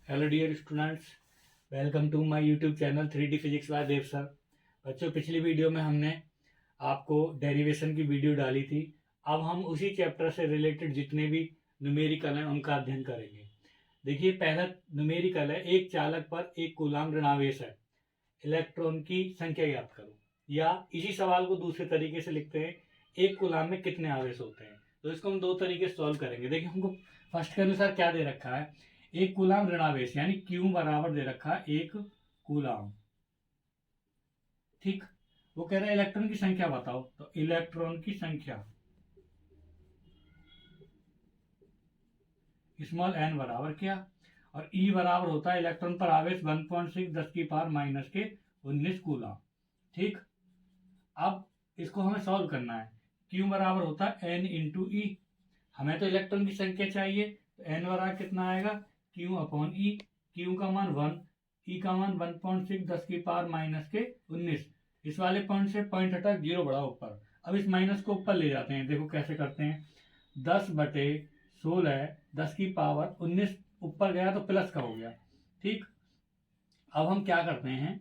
Hello dear students, welcome to my YouTube channel 3D physics by Dev sir. बच्चों, पिछली video में हमने आपको डेरिवेशन की वीडियो डाली थी। अब हम उसी चैप्टर से रिलेटेड जितने भी न्यूमेरिकल हैं उनका अध्ययन करेंगे। देखिए, पहला न्यूमेरिकल है, एक चालक पर एक कूलाम ऋणावेश है, इलेक्ट्रॉन की संख्या ज्ञात करो। या इसी सवाल को दूसरे तरीके से लिखते हैं, एक कूलाम में कितने आवेश होते हैं। तो इसको हम दो तरीके से सॉल्व करेंगे। देखिए, हमको फर्स्ट के अनुसार क्या दे रखा है, एक कूलाम ऋणावेश यानी क्यू बराबर दे रखा है एक कूलाम। ठीक, वो कह रहा है इलेक्ट्रॉन की संख्या बताओ। तो इलेक्ट्रॉन की संख्या स्मॉल एन बराबर क्या, और ई बराबर होता है इलेक्ट्रॉन पर आवेश 1.6 10 की पावर माइनस के 19 कूलाम। ठीक, अब इसको हमें सॉल्व करना है। क्यू बराबर होता है एन इंटू ई, हमें तो इलेक्ट्रॉन की संख्या चाहिए, तो एन बराबर कितना आएगा, क्यू अपॉन ई। क्यू का मान 1, ई का मान 1.6 10 की पावर माइनस के 19। इस वाले पॉइंट से पॉइंट हटा, जीरो बढ़ा ऊपर। अब इस माइनस को ऊपर ले जाते हैं। देखो कैसे करते हैं, 10/16 10 की पावर 19 ऊपर गया तो प्लस का हो गया। ठीक, अब हम क्या करते हैं,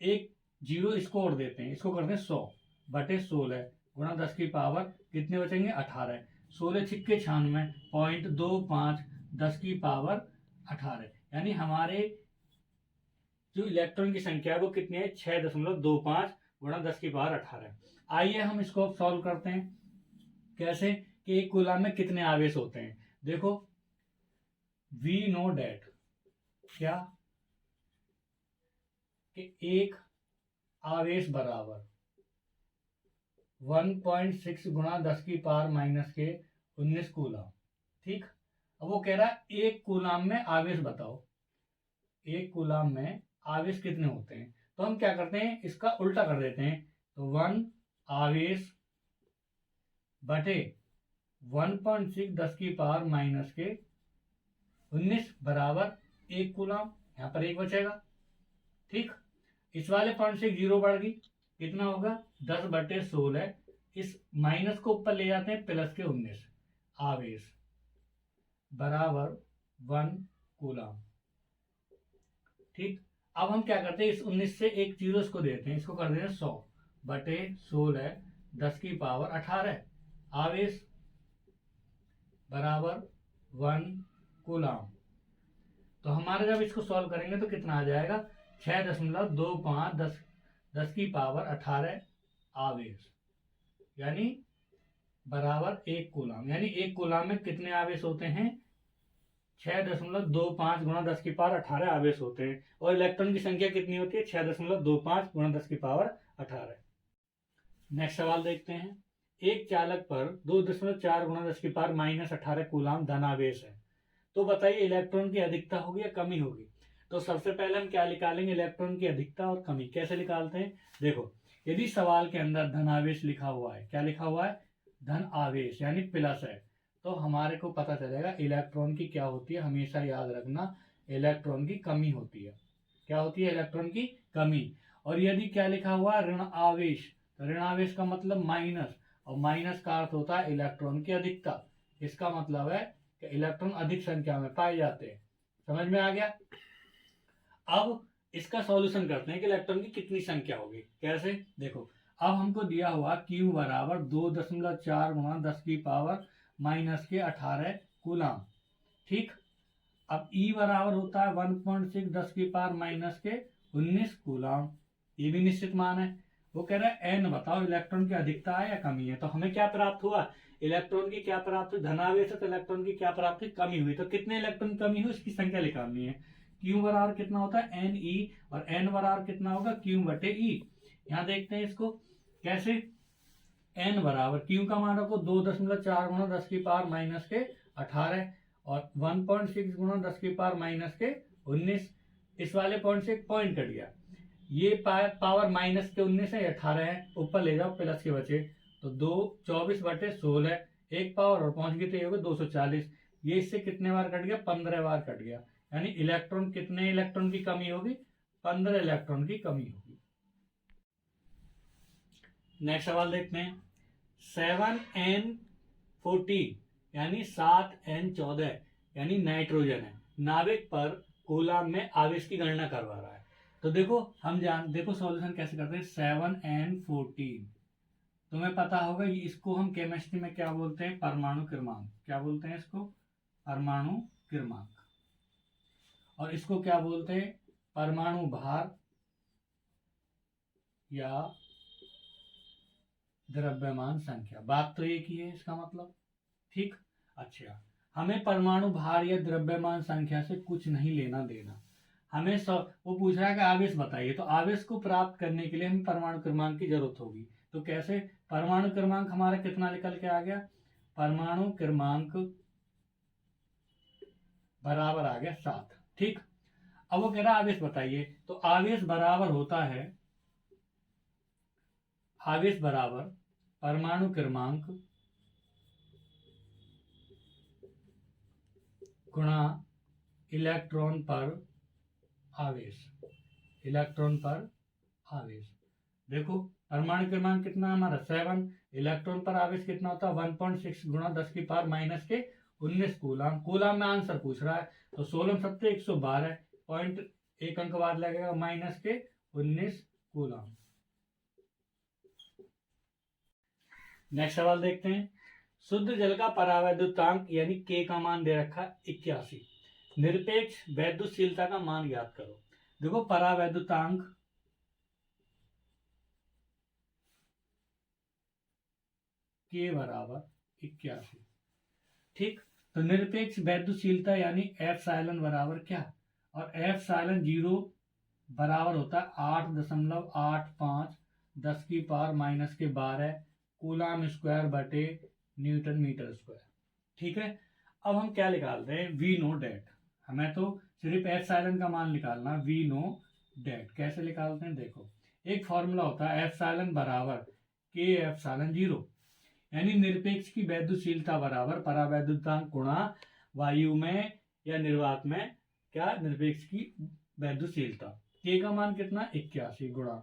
एक जीरो इसको और देते हैं, इसको करते हैं 100/16 गुणा 10 की पावर कितने बचेंगे 18। 16 छिक्के 96, 0.25 10 की पावर 18, यानी हमारे जो इलेक्ट्रॉन की संख्या है वो कितनी है, 6.25 गुणा 10 की पावर 18। आइए हम इसको अब सॉल्व करते हैं। कैसे कि एक कूलाम में कितने आवेश होते हैं। देखो, वी नो डेट क्या कि एक आवेश बराबर 1.6 गुणा 10 की पावर माइनस के 19 कूलाम। ठीक, अब वो कह रहा है एक कूलाम में आवेश बताओ, एक कूलाम में आवेश कितने होते हैं। तो हम क्या करते हैं, इसका उल्टा कर देते हैं। तो 1 आवेश बटे 1.6 10 की पावर माइनस के 19 बराबर एक कूलाम, यहां पर एक बचेगा। ठीक, इस वाले पॉइंट से जीरो बढ़ गई, कितना होगा 10/16। इस माइनस को ऊपर ले जाते हैं, प्लस के 19 आवेश बराबर 1 कूलाम। ठीक, अब हम क्या करते हैं, इस 19 से एक जीरो इसको देते हैं, इसको कर देते हैं 100/16 10 की पावर 18 आवेश बराबर 1 कूलाम। तो हमारे जब इसको सॉल्व करेंगे तो कितना आ जाएगा, 6.25 10 की पावर 18 आवेश, यानी बराबर एक कूलाम। यानी एक कूलाम में कितने आवेश होते हैं, 6.25 गुणा 10 की पावर 18 आवेश होते हैं। और इलेक्ट्रॉन की संख्या कितनी होती है, 6.25 गुणा 10 की पावर 18। नेक्स्ट सवाल देखते हैं, एक चालक पर 2.4 गुणा 10 की पावर माइनस 18 कूलाम धनावेश है। तो बताइए इलेक्ट्रॉन की अधिकता होगी या कमी होगी। तो सबसे पहले हम क्या निकालेंगे, इलेक्ट्रॉन की अधिकता और कमी। कैसे निकालते हैं, देखो, यदि सवाल के अंदर धनावेश लिखा हुआ है, क्या लिखा हुआ है, धन आवेश यानी प्लस है, तो हमारे को पता चलेगा इलेक्ट्रॉन की क्या होती है, हमेशा याद रखना, इलेक्ट्रॉन की कमी होती है। क्या होती है, इलेक्ट्रॉन की कमी। और यदि क्या लिखा हुआ है, ऋण आवेश, तो ऋण आवेश का मतलब माइनस, और माइनस का अर्थ होता है इलेक्ट्रॉन की अधिकता। इसका मतलब है कि इलेक्ट्रॉन अधिक संख्या में पाए जाते हैं। समझ में आ गया। अब इसका सॉल्यूशन करते हैं कि इलेक्ट्रॉन की कितनी संख्या होगी। कैसे, देखो, अब हमको दिया हुआ Q बराबर 2.4 गुणा 10 की पावर माइनस के 18 कूलाम। ठीक, अब E बराबर होता है 1.6 10 की पावर माइनस के 19 कूलाम, ये भी निश्चित मान है। वो कह रहा है N बताओ, इलेक्ट्रॉन की अधिकता है या कमी है। तो हमें क्या प्राप्त हुआ, इलेक्ट्रॉन की क्या प्राप्त हुई, धनावेश है तो इलेक्ट्रॉन की क्या प्राप्त हुई, कमी हुई। तो कितने इलेक्ट्रॉन कमी हुई, इसकी संख्या निकालनी है। Q बराबर कितना होता है एन ई, और N बराबर कितना होगा Q/E। यहाँ देखते हैं इसको कैसे, N बराबर Q का मान रखो 2.4 गुणा 10 की पावर माइनस के 18, और 1.6 गुणा 10 की पावर माइनस के 19। इस वाले पॉइंट से एक पॉइंट कट गया, ये पावर माइनस के 19 है, 18 है, ऊपर ले जाओ प्लस के बचे, तो 24/16 एक पावर और पहुंच गई, तो ये होगा 240। ये इससे कितने बार कट गया, 15 बार कट गया। यानी इलेक्ट्रॉन, कितने इलेक्ट्रॉन की कमी होगी, 15 इलेक्ट्रॉन की कमी होगी। नेक्स्ट सवाल देखते हैं, 7n14 यानी 7n14 यानी नाइट्रोजन है। नाविक पर कूलाम में आवेश की गणना करवा रहा है। तो देखो देखो सॉल्यूशन कैसे करते हैं। 7n14, तुम्हें पता होगा इसको हम केमिस्ट्री में क्या बोलते हैं, परमाणु क्रमांक। क्या बोलते हैं इसको, परमाणु क्रमांक। और इसको क्या बोलते हैं, परमाणु भार या द्रव्यमान संख्या। बात तो एक ही है इसका मतलब, ठीक। अच्छा, हमें परमाणु भार या द्रव्यमान संख्या से कुछ नहीं लेना देना, हमें वो पूछ रहा है कि आवेश बताइए, तो आवेश को प्राप्त करने के लिए हमें परमाणु क्रमांक की जरूरत होगी। तो कैसे, परमाणु क्रमांक हमारा कितना निकल के आ गया, परमाणु क्रमांक बराबर आ गया 7, ठीक। अब वो कह रहा है आवेश बताइए, तो आवेश बराबर होता है, आवेश बराबर परमाणु क्रमांक गुणा इलेक्ट्रॉन पर आवेश, इलेक्ट्रॉन पर आवेश। देखो परमाणु क्रमांक कितना हमारा 7, इलेक्ट्रॉन पर आवेश कितना होता है 1.6 गुणा 10 की पावर माइनस के 19 कूलाम। कूलाम में आंसर पूछ रहा है, तो 16 सत्ते 112 पॉइंट, एक अंक बाद लगेगा माइनस के 19 कूलाम। नेक्स्ट सवाल देखते हैं। शुद्ध जल का परावैद्युतांक यानी के का मान दे रखा 81, निरपेक्ष वैद्युतशीलता का मान ज्ञात करो। देखो परावैद्युतांक के बराबर 81, ठीक। तो निरपेक्ष वैद्युतशीलता यानी एप्सिलॉन बराबर क्या, और एप्सिलॉन 0 बराबर होता है 8.85 10 की पावर माइनस के 12 कूलाम स्क्वायर बटे न्यूटन मीटर स्क्वायर, ठीक है। अब हम क्या निकालते हैं, वी नो डेट। हमें तो सिर्फ एप्सिलॉन का मान निकालना, वी नो डेट। कैसे निकालते हैं, देखो एक फॉर्मूला होता है एप्सिलॉन बराबर के एप्सिलॉन 0, यानी निरपेक्ष की वैद्युतशीलता बराबर परावैद्युतांक गुणा वायु में या निर्वात में क्या, निरपेक्ष की वैद्युतशीलता। के का मान कितना 81 गुणा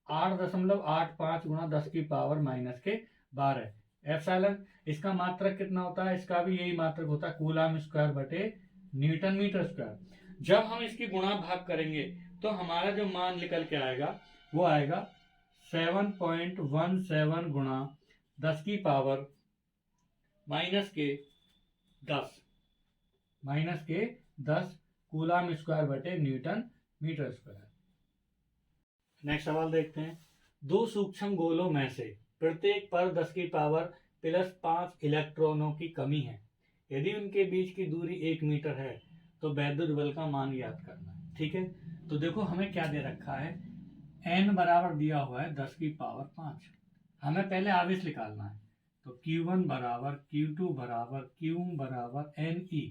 8.85 गुणा 10 की पावर माइनस के 12 एप्सिलॉन। इसका मात्रक कितना होता है, इसका भी यही मात्रक होता है कूलाम स्क्वायर बटे न्यूटन मीटर स्क्वायर। जब हम इसकी गुणा भाग करेंगे तो हमारा जो मान निकल के आएगा वो आएगा 7.17 गुणा 10 की पावर माइनस के 10 कूलाम स्क्वायर बटे न्यूटन मीटर स्क्वायर। नेक्स्ट सवाल देखते हैं। दो सूक्ष्म गोलों में से प्रत्येक पर 10 की पावर +5 इलेक्ट्रॉनों की कमी है। यदि उनके बीच की दूरी 1 मीटर है तो वैद्युत बल का मान ज्ञात करना है, ठीक है। तो देखो हमें क्या दे रखा है, n बराबर दिया हुआ है 10 की पावर 5। हमें पहले आवेश निकालना है, तो Q1 बराबर Q2 बराबर Q बराबर NE,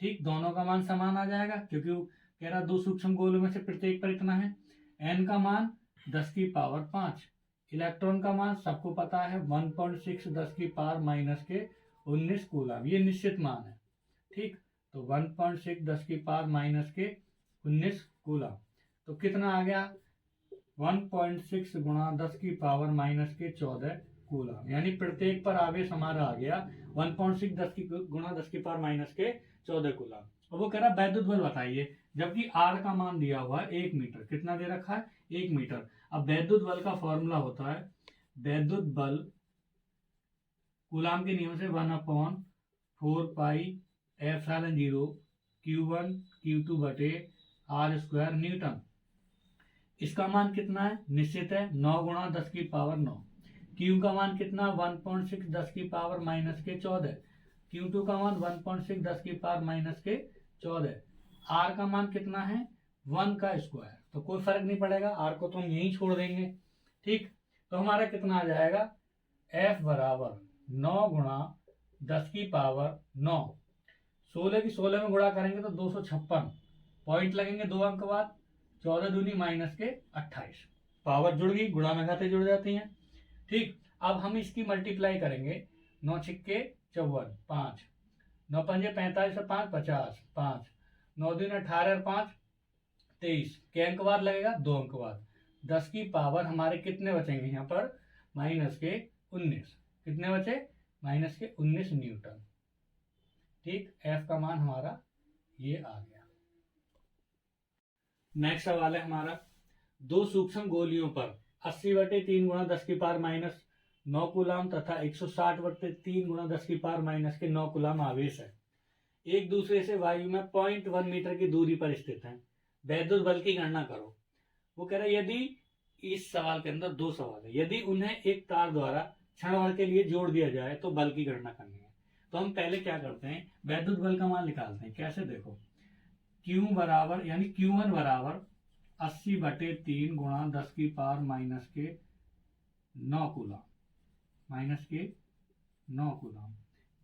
ठीक। दोनों का मान समान आ जाएगा क्योंकि कह रहा दो सूक्ष्म गोलों में से प्रत्येक पर इतना है। n का मान 10 की पावर 5, इलेक्ट्रॉन का मान सबको पता है 1.6 10 की पावर माइनस के 19 कूलाम, ये निश्चित मान है, ठीक। तो 1.6 10 की पावर माइनस के 19 कूलाम, तो कितना आ गया 1.6 गुणा 10 की पावर माइनस के 14 कूलाम, यानी प्रत्येक पर आवेश हमारा आ गया 1.6 10 की गुणा 10 की पावर माइनस के 14 कूलाम। अब वो कह रहा वैद्युत बल बताइए, जबकि आर का मान दिया हुआ है 1 मीटर। कितना दे रखा है 1 मीटर। अब वैद्युत बल का फॉर्मूला होता है वैद्युत बल कूलाम के नियम से 1/4 पाई एप्सिलॉन 0 Q1 Q2 बटे आर स्क्वायर न्यूटन। इसका मान कितना है, निश्चित है 9 गुणा 10 की पावर 9। Q का मान कितना 1.6 10 की पावर माइनस के 14। Q2 का मान 1.6 10 की पावर माइनस के 14। R का मान कितना है 1 का स्क्वायर, तो कोई फर्क नहीं पड़ेगा, R को तो हम यहीं छोड़ देंगे, ठीक। तो हमारा कितना आ जाएगा F बराबर 9 गुणा 10 की पावर 9, 16 की 16 में गुणा करेंगे तो 256 पॉइंट लगेंगे 2 अंक बाद, 14 दूनी माइनस के 28, पावर जुड़ गई, गुणा में घाते जुड़ जाती हैं, ठीक। अब हम इसकी मल्टीप्लाई करेंगे, 9 छिक्के 54 5, 9 पंजे 45 और 5 50 5, 9 दूनी 18 और 5 23, के अंक बाद लगेगा 2 अंक बाद, 10 की पावर हमारे कितने बचेंगे यहाँ पर माइनस के 19, कितने बचे माइनस के 19 न्यूटन, ठीक। एफ का मान हमारा ये आ गया। नेक्स्ट सवाल है हमारा, दो सूक्ष्म गोलियों पर 80/3 गुणा 10 की पावर माइनस 9 कूलाम तथा 160/3 गुणा 10 की पावर माइनस के 9 कूलाम आवेश है, एक दूसरे से वायु में 0.1 मीटर की दूरी पर स्थित है, वैद्युत बल की गणना करो। वो कह रहा है यदि, इस सवाल के अंदर दो सवाल है, यदि उन्हें एक तार द्वारा क्षण भर के लिए जोड़ दिया जाए तो बल की गणना करनी है। तो हम पहले क्या करते हैं, वैद्युत बल का मान निकालते हैं। कैसे, देखो Q बराबर यानी Q1 बराबर 80/3 गुणा 10 की पावर माइनस के 9 कूलाम।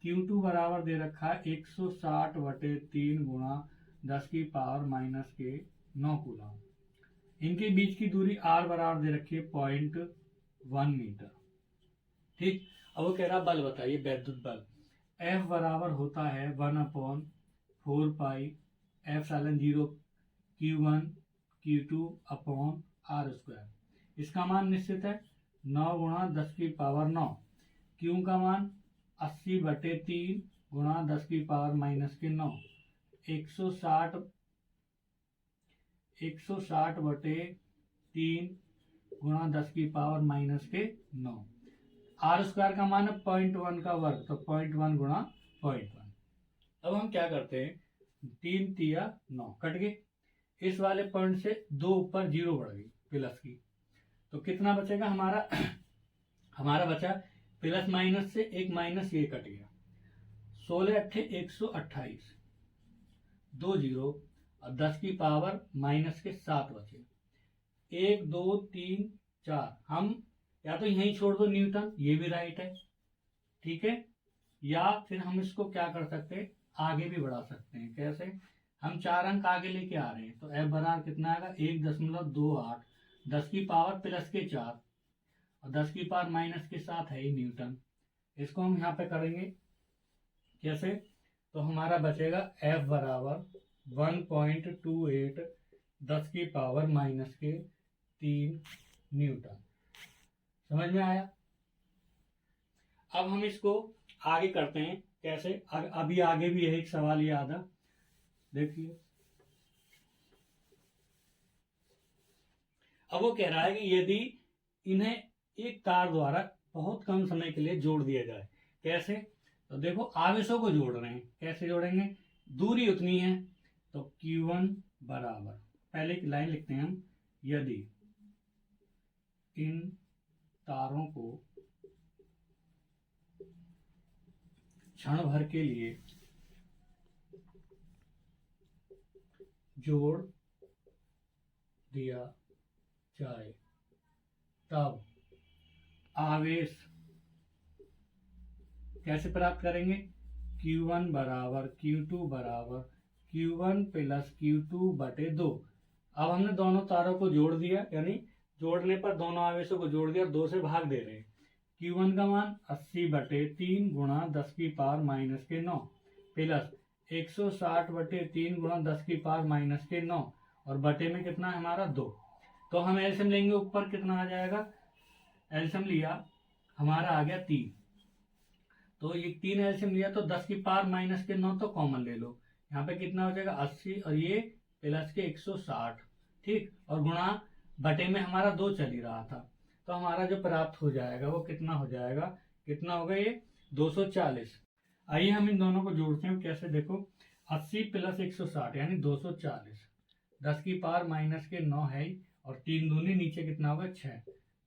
Q2 बराबर दे रखा है 160/3 गुणा 10 की पावर माइनस के 9 कूलाम। इनके बीच की दूरी R बराबर दे रखी है 0.1 मीटर। ठीक, अब वो कह रहा बल बताइए, वैद्युत बल। F बराबर होता है 1/4 pi epsilon 0 Q1 Q2 upon R²। इसका मान निश्चित है 9 गुणा 10 की पावर 9। Q का मान 80/3 गुणा 10 की पावर माइनस के 9, 160/3 गुणा 10 की पावर माइनस के 9। R² का मान है 0.1 का वर्ग, तो 0.1 गुणा 0.1। अब हम क्या करते हैं, 3 तिया 9 कट गए, इस वाले पॉइंट से 2 ऊपर 0 बढ़ गई प्लस की, तो कितना बचेगा हमारा हमारा बचा प्लस माइनस से एक माइनस ये कट गया, 16×8 = 128, 2 0 और 10 की पावर माइनस के 7 बचे। 1 2 3 4, हम या तो यहीं छोड़ दो न्यूटन, ये भी राइट है, ठीक है, या फिर हम इसको क्या कर सकते हैं, आगे भी बढ़ा सकते हैं। कैसे, हम 4 अंक आगे लेके आ रहे हैं, तो F बराबर कितना आएगा 1.28, 10 की पावर प्लस के 4 और 10 की पावर माइनस के 7 है न्यूटन। इसको हम यहाँ पे करेंगे कैसे, तो हमारा बचेगा F बराबर 1.28, 10 की पावर माइनस के 3 न्यूटन। समझ में आया। अब हम इसको आगे करते हैं कैसे, अभी आगे भी है एक सवाल याद है, देखिए। अब वो कह रहा है कि यदि इन्हें एक तार द्वारा बहुत कम समय के लिए जोड़ दिया जाए, कैसे, तो देखो आवेशों को जोड़ रहे हैं, कैसे जोड़ेंगे, दूरी उतनी है, तो Q1 बराबर, पहले एक लाइन लिखते हैं हम, यदि इन तारों को क्षण भर के लिए जोड़ दिया जाए तब आवेश कैसे प्राप्त करेंगे, Q1 बराबर Q2 बराबर Q1 प्लस Q2/2। अब हमने दोनों तारों को जोड़ दिया, यानी जोड़ने पर दोनों आवेशों को जोड़ दिया और 2 से भाग दे रहे हैं। Q1 का मान 80/3 गुणा 10 की पावर माइनस के 9 प्लस 160/3 गुणा 10 की पावर माइनस के 9 और बटे में कितना है हमारा 2। तो हम एलसीएम लेंगे, ऊपर कितना आ जाएगा, एलसीएम लिया हमारा आ गया 3, तो ये 3 एलसीएम लिया तो 10 की पावर माइनस के 9 तो कॉमन ले लो, यहाँ पे कितना हो जाएगा 80 और ये प्लस के 160, ठीक, और गुणा बटे में हमारा 2 चल ही रहा था, तो हमारा जो प्राप्त हो जाएगा वो कितना हो जाएगा, कितना होगा ये 240। आइए हम इन दोनों को जोड़ते हैं, कैसे, देखो 80 प्लस 160 यानी 240, 10 की पावर माइनस के 9 है और 3 दूनी नीचे कितना होगा 6,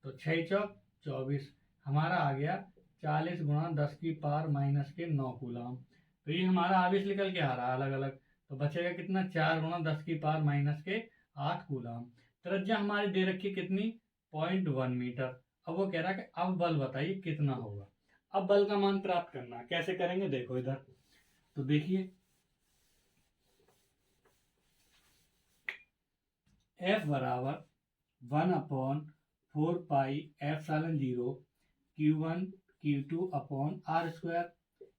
तो 6 चौक 24, हमारा आ गया 40 गुणा 10 की पावर माइनस के 9 कूलाम। तो ये हमारा आवेश निकल के आ रहा है अलग अलग, तो बचेगा कितना 4 गुणा 10 की पावर माइनस के 8 कूलाम। त्रिज्या हमारी दे रखी है कितनी 0.1 मीटर। अब वो कह रहा है कि अब बल बताइए कितना होगा। अब बल का मान प्राप्त करना है, कैसे करेंगे, देखो इधर, तो देखिए F बराबर 1/4 pi epsilon 0 Q1 Q2 upon R²।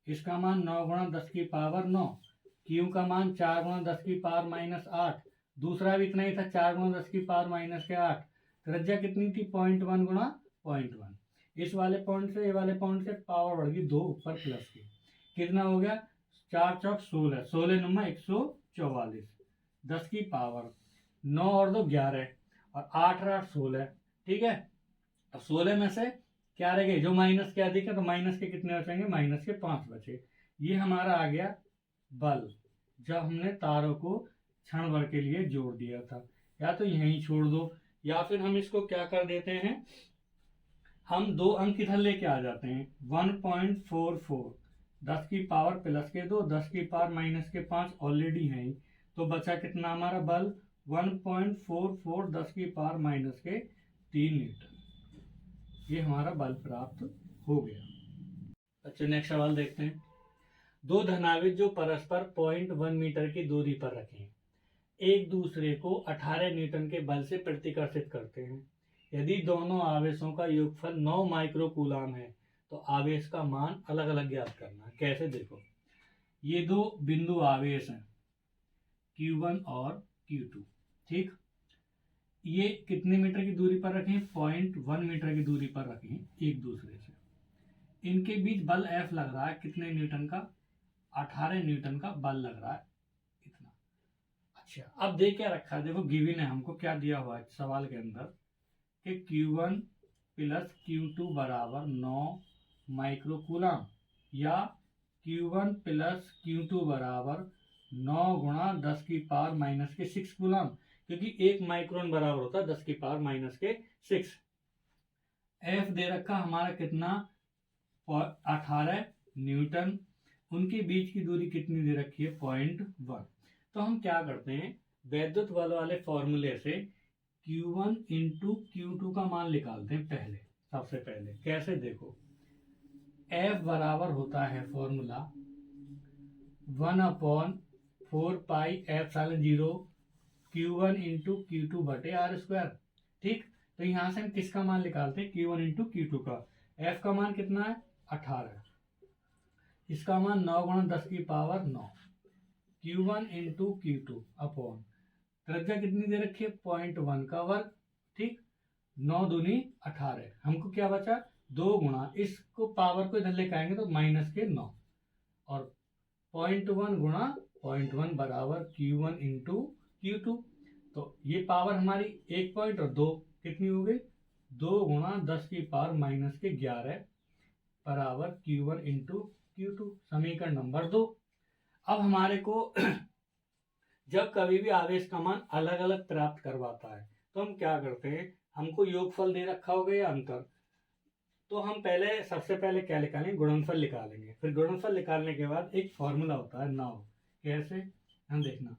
इसका मान 9 गुणा 10 की पावर 9, Q का मान 4 गुणा 10 की पावर माइनस 8, दूसरा भी इतना ही था 4 गुणा 10 की पावर माइनस के 8। त्रिज्या कितनी थी 0.1 गुणा 0.1। इस वाले पॉइंट से ये वाले पॉइंट से पावर बढ़ गई 2 ऊपर प्लस की, कितना हो गया 4 चौक 16, 16 नुमा 144, 10 की पावर 9 और 2 11 और 8 और 8 16। ठीक है, अब 16 में से क्या रह गए, जो माइनस के अधिक है तो माइनस के कितने बचेंगे, माइनस के 5 बचे। ये हमारा आ गया बल, जब हमने तारों को क्षण भर के लिए जोड़ दिया था। या तो यहीं छोड़ दो, या फिर हम इसको क्या कर देते हैं, हम 2 अंक इधर लेके आ जाते हैं। 1.44, 10 की पावर प्लस के 2, 10 की पावर माइनस के 5 ऑलरेडी हैं, तो बचा कितना हमारा बल, 1.44 10 की पावर माइनस के 3 न्यूटन। ये हमारा बल प्राप्त हो गया। अच्छा, नेक्स्ट सवाल देखते हैं। 2 धनावेश जो परस्पर 0.1 मीटर की दूरी पर रखें, एक दूसरे को 18 न्यूटन के बल से प्रतिकर्षित करते हैं। यदि दोनों आवेशों का योगफल 9 माइक्रो कूलाम है तो आवेश का मान अलग अलग ज्ञात करना है। कैसे, देखो ये 2 बिंदु आवेश हैं Q1 और Q2। ठीक, ये कितने मीटर की दूरी पर रखें, 0.1 मीटर की दूरी पर रखें एक दूसरे से। इनके बीच बल F लग रहा है कितने न्यूटन का, 18 न्यूटन का बल लग रहा है, इतना। अच्छा, अब देख क्या रखा है, देखो गिवन है, हमको क्या दिया हुआ है सवाल के अंदर कि Q1 प्लस Q2 बराबर 9 माइक्रो कूलाम, या Q1 प्लस Q2 बराबर 9 गुणा 10 की पावर माइनस के 6 कूलाम, क्योंकि 1 माइक्रोन बराबर होता है 10 की पावर माइनस के 6। F दे रखा हमारा कितना, 18 न्यूटन। उनके बीच की दूरी कितनी दे रखी है, 0.1। तो हम क्या करते हैं, वैद्युत बल वाले फॉर्मूले से Q1 इंटू Q2 का मान निकालते हैं पहले, सबसे पहले। कैसे, देखो F बराबर होता है formula 1/4 pi epsilon 0 Q1 into Q2 बटे R स्क्वायर। ठीक, तो यहां से हम किसका मान निकालते हैं, Q1 इंटू Q2 का। F का मान कितना है, 18, इसका मान 9 गुणा 10 की power 9, Q1 into Q2 upon त्रिज्या कितनी दे रखी है, 0.1 का वर्ग। ठीक, 9 दूनी 18, हमको क्या बचा, 2 गुणा, इसको पावर को इधर लेकर आएंगे तो माइनस के 9, और 0.1 गुणा 0.1 बराबर Q1 इंटू Q2। तो ये पावर हमारी 1 पॉइंट और 2 कितनी हो गई, 2 गुणा 10 की पावर माइनस के 11 बराबर Q1 इंटू Q2, समीकरण नंबर 2। अब हमारे को जब कभी भी आवेश का मान अलग अलग प्राप्त करवाता है तो हम क्या करते हैं, हमको योगफल दे रखा होगा या अंतर, तो हम पहले सबसे पहले क्या निकालेंगे, गुणनफल निकालेंगे। फिर गुणनफल निकालने के बाद एक फॉर्मूला होता है नाउ। कैसे, हम देखना,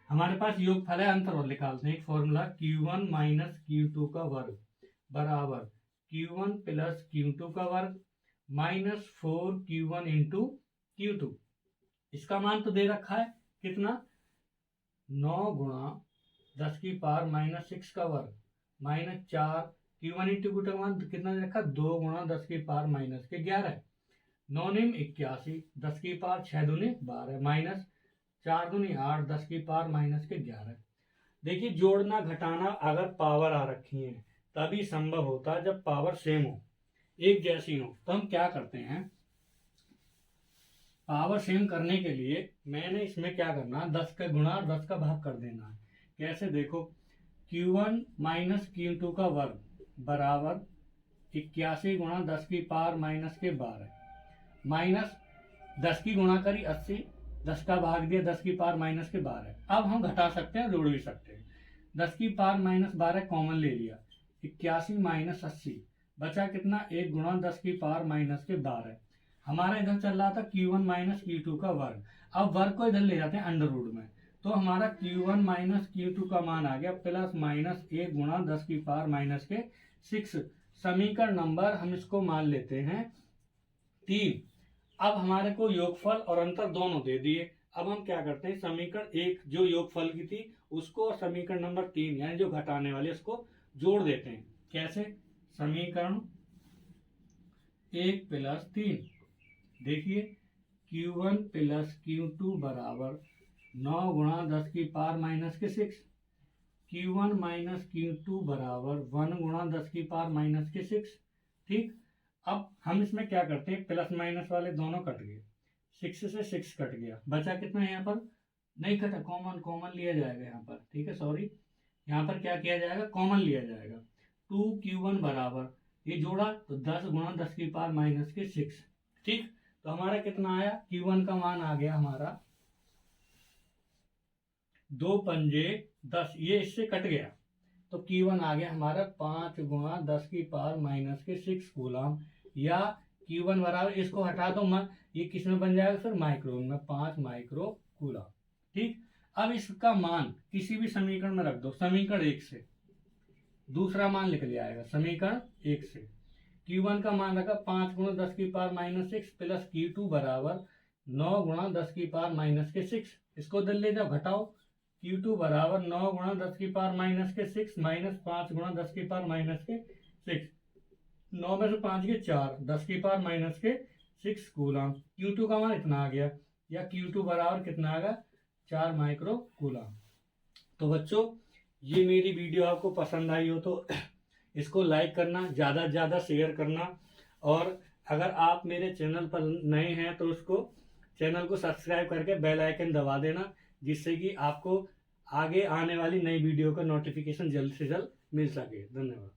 हमारे पास योगफल है, अंतर और निकालते हैं। एक फॉर्मूला Q1 माइनस Q2 का वर्ग बराबर Q1 प्लस Q2 का वर्ग माइनस 4 Q1 इंटू Q2। इसका मान तो दे रखा है कितना, 9 गुणा 10 की पावर माइनस 6 का वर्ग माइनस 4 Q1 इंटू Q2 का मान कितना दे रखा, 2 गुणा 10 की पावर माइनस के 11, 9 निम 81, 10 की पावर 6 दूनी 12 माइनस 4 दूनी 8, 10 की पावर माइनस के 11। देखिए, जोड़ना घटाना अगर पावर आ रखी है तभी संभव होता है जब पावर सेम हो, एक जैसी हो। तो हम क्या करते हैं, पावर सेम करने के लिए मैंने इसमें क्या करना है, 10 का गुणा 10 का भाग कर देना है। कैसे, देखो Q1 माइनस Q2 का वर्ग बराबर 81 गुणा 10 की पावर माइनस के 12 माइनस 10 की गुणा करी 80, 10 का भाग दिया 10 की पावर माइनस के 12। अब हम घटा सकते हैं, जोड़ भी सकते हैं। 10 की पावर माइनस 12 कॉमन ले लिया, 81 माइनस 80 बचा कितना, 1 गुणा 10 की पावर माइनस के 12। हमारा इधर चल रहा था Q1 माइनस Q2 का वर्ग, अब वर्ग को इधर ले जाते हैं अंडर रूट में, तो हमारा Q1 माइनस Q2 का मान आ गया प्लस माइनस 1 गुणा 10 की पावर माइनस के 6। समीकरण नंबर हम इसको मान लेते हैं 3। अब हमारे को योगफल और अंतर दोनों दे दिए। अब हम क्या करते हैं, समीकरण 1 जो योगफल की थी उसको और समीकरण नंबर 3 यानी जो घटाने वाले उसको जोड़ देते हैं। कैसे, समीकरण 1 प्लस 3, देखिए Q1 प्लस Q2 बराबर 9 गुणा 10 की पावर माइनस के 6, Q1 माइनस Q2 बराबर 1 गुणा 10 की पावर माइनस के 6। ठीक, अब हम इसमें क्या करते हैं, प्लस माइनस वाले दोनों कट गए, 6 से 6 कट गया, बचा कितना यहाँ पर, नहीं कटा, कॉमन लिया जाएगा यहाँ पर, ठीक है, सॉरी, यहाँ पर क्या किया जाएगा, कॉमन लिया जाएगा। 2Q1 बराबर, ये जोड़ा तो 10 गुणा 10 की पावर माइनस के 6, ठीक। तो हमारा कितना आया, Q1 का मान आ गया हमारा 2 पंजे 10, ये इससे कट गया, तो Q1 आ गया हमारा 5 गुणा 10 की पावर माइनस के 6 कूलम, या Q1 बराबर, इसको हटा दो, ये किस में बन जाएगा फिर, माइक्रो में, 5 माइक्रो कूलम, ठीक। अब इसका मान किसी भी समीकरण में रख दो, समीकरण 1 से दूसरा मान लिख लिया आएगा, समीकरण 1 से Q1 का मान रखा 5 गुणा 10 की पावर माइनस 6 प्लस Q2 बराबर 9 गुणा 10 की पावर माइनस के 6, इसको दल ले जाओ, घटाओ, Q2 बराबर 9 गुणा 10 की पावर माइनस के 6 माइनस 5 गुणा 10 की पावर माइनस के 6, 9 में से 5 के 4, 10 की पावर माइनस के 6 कूलम। Q2 का मान इतना आ गया, या Q2 बराबर कितना आएगा, 4 माइक्रो कूलम। तो बच्चों, ये मेरी वीडियो आपको पसंद आई हो तो इसको लाइक करना, ज़्यादा से ज़्यादा शेयर करना, और अगर आप मेरे चैनल पर नए हैं तो उसको चैनल को सब्सक्राइब करके बेल आइकन दबा देना, जिससे कि आपको आगे आने वाली नई वीडियो का नोटिफिकेशन जल्द से जल्द मिल सके। धन्यवाद।